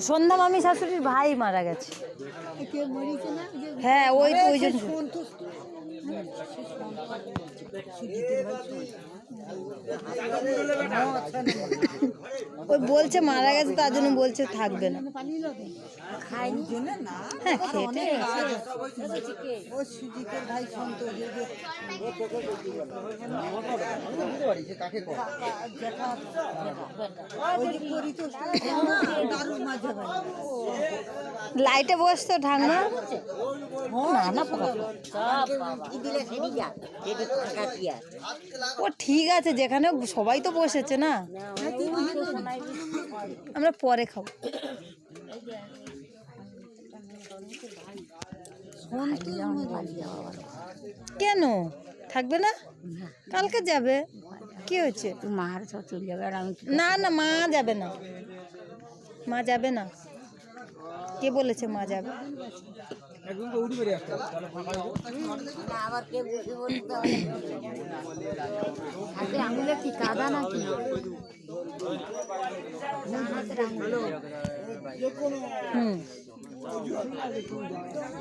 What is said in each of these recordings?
সন্ধ্যা মামি শাশুড়ির ভাই মারা গেছে। হ্যাঁ ওই তো ওই জন্য ওই বলছে মারা গেছে, তার জন্য বলছে থাকবে না। হ্যাঁ খেটে লাইটে বসতো ঢাকনা না ও ঠিক আছে, যেখানে সবাই তো বসেছে না, আমরা পরে খাবো। কেন থাকবে না? কালকে যাবে, কি হয়েছে? না না মা যাবে না, মা যাবে না। কে বলেছে মা যাবে? আঙুলে কি কাদা নাকি?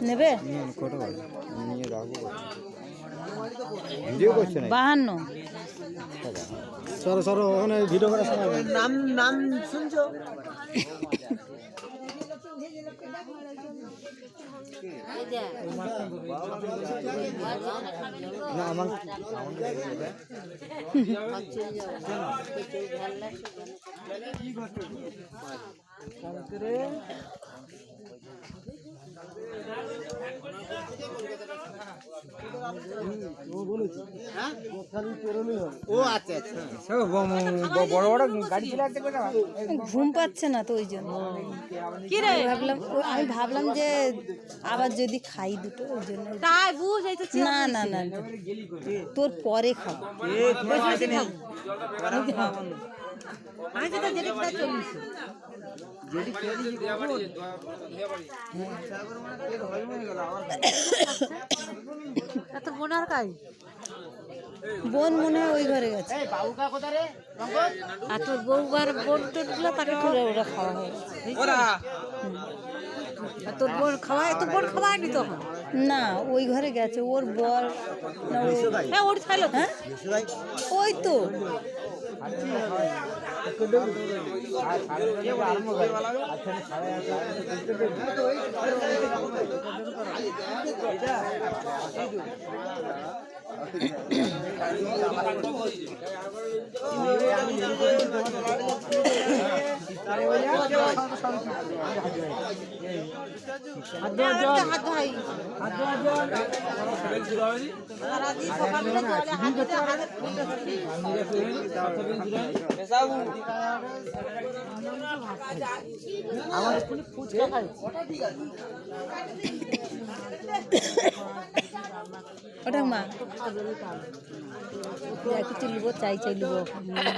নেবে 52। সরো সরো, ওখানে ভিডিও করার সময় নাম নাম শুনছো? না আমার বড় বড় গাড়ি চলে আসছে। ঘুম পাচ্ছে না তো ওই জন্য ভাবলাম, আমি ভাবলাম যে আবার যদি খাই দুটো, ওই জন্য। না না না তোর পরে খাবো। বোন মনে হয় ওই ঘরে গেছে, আর তোর বউ আর বোন টোটগুলো তাকে তুলে ওরা খাওয়া হয়ে গেছে। তোর বোন খাওয়ায়, তোর বোন খাওয়ায়নি তখন? না ওই ঘরে গেছে ওর বর। হ্যাঁ ওর খাইলো, হ্যাঁ ওই তো ওটা মা কিছু নিব, চাই নিব,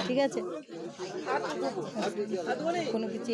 ঠিক আছে কোনো কিছু